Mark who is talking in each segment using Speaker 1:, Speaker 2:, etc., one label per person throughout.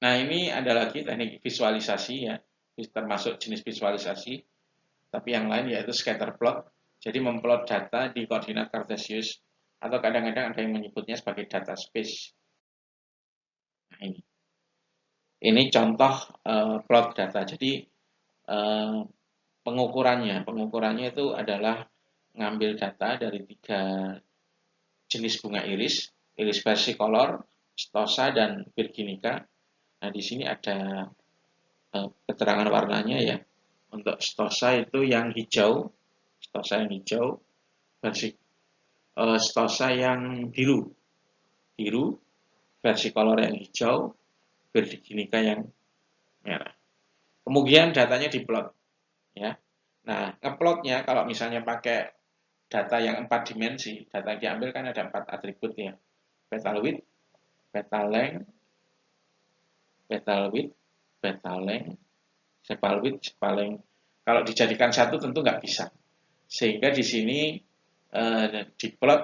Speaker 1: Nah, ini ada lagi teknik visualisasi ya, termasuk jenis visualisasi, tapi yang lain yaitu scatter plot. Jadi memplot data di koordinat kartesius, atau kadang-kadang ada yang menyebutnya sebagai data space. Nah, ini contoh plot data. Jadi pengukurannya itu adalah ngambil data dari 3 jenis bunga iris versicolor, stosa, dan virginica. Nah, di sini ada keterangan warnanya ya. Untuk stosa itu yang hijau, stosa yang biru, versicolor yang hijau, virginica yang merah. Kemudian datanya diplot ya. Nah, ngeplotnya kalau misalnya pakai data yang 4 dimensi, data yang diambil kan ada 4 atribut ya. Petal width, petal length, sepal width. Kalau dijadikan satu tentu nggak bisa. Sehingga di sini diplot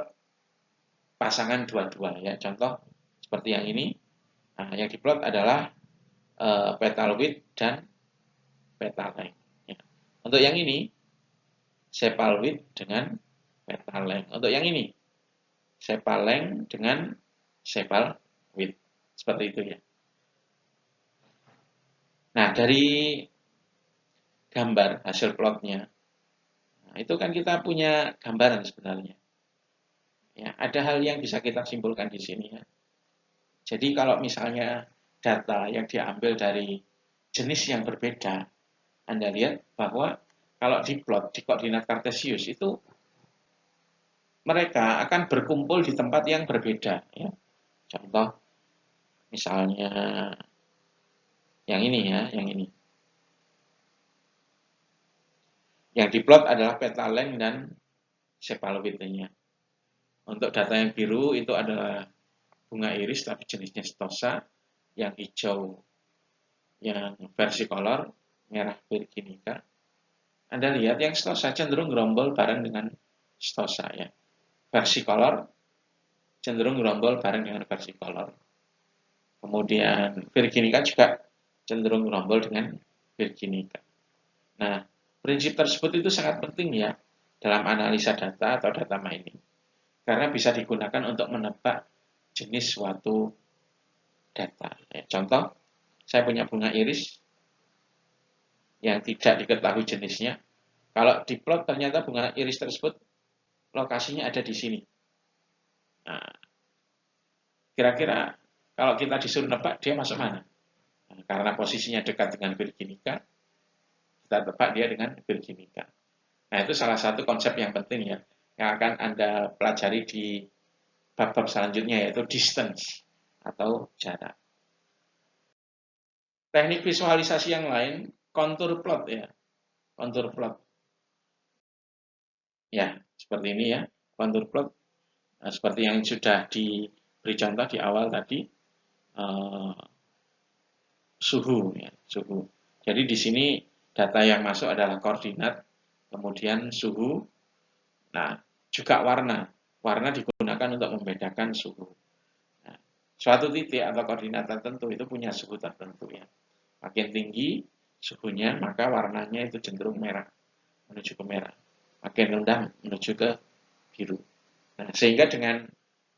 Speaker 1: pasangan dua-dua ya. Contoh seperti yang ini. Nah, yang diplot adalah petal width dan petal length. Ya. Untuk yang ini sepal width dengan petal length. Untuk yang ini sepal length dengan sepal width. Seperti itu ya. Nah, dari gambar hasil plotnya, nah, itu kan kita punya gambaran sebenarnya. Ya, ada hal yang bisa kita simpulkan di sini ya. Jadi kalau misalnya data yang diambil dari jenis yang berbeda, Anda lihat bahwa kalau diplot di koordinat kartesius itu mereka akan berkumpul di tempat yang berbeda ya. Contoh misalnya yang ini ya, yang ini. Yang diplot adalah petal length dan sepal width-nya. Untuk data yang biru itu adalah bunga iris tapi jenisnya stosa, yang hijau yang versicolor, merah virginica. Anda lihat yang stosa cenderung gerombol bareng dengan stosa ya. Versicolor cenderung gerombol bareng dengan versicolor. Kemudian virginica juga cenderung gerombol dengan virginica. Nah, prinsip tersebut itu sangat penting ya dalam analisa data atau data mining. Karena bisa digunakan untuk menebak jenis suatu data. Ya, contoh, saya punya bunga iris yang tidak diketahui jenisnya. Kalau diplot ternyata bunga iris tersebut lokasinya ada di sini. Nah, kira-kira kalau kita disuruh nebak dia masuk mana? Nah, karena posisinya dekat dengan virginica, kita tebak dia dengan virginica. Nah, itu salah satu konsep yang penting ya, yang akan Anda pelajari di bab-bab selanjutnya, yaitu distance atau jarak. Teknik visualisasi yang lain, kontur plot ya. Kontur plot. Ya, seperti ini ya, kontur plot. Nah, seperti yang sudah diberi contoh di awal tadi, suhu ya, suhu. Jadi di sini data yang masuk adalah koordinat, kemudian suhu. Nah, juga warna. Warna digunakan untuk membedakan suhu. Nah, suatu titik atau koordinat tertentu itu punya suhu tertentu ya. Makin tinggi suhunya, maka warnanya itu cenderung merah, menuju ke merah. Makin rendah menuju ke biru. Nah, sehingga dengan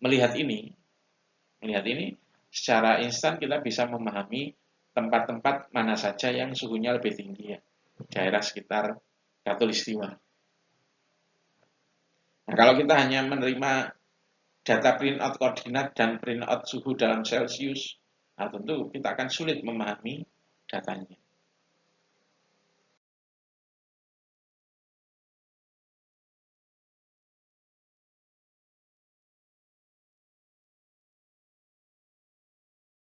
Speaker 1: melihat ini secara instan kita bisa memahami tempat-tempat mana saja yang suhunya lebih tinggi ya, daerah sekitar Khatulistiwa. Nah, kalau kita hanya menerima data printout koordinat dan printout suhu dalam Celsius, nah tentu kita akan sulit memahami datanya.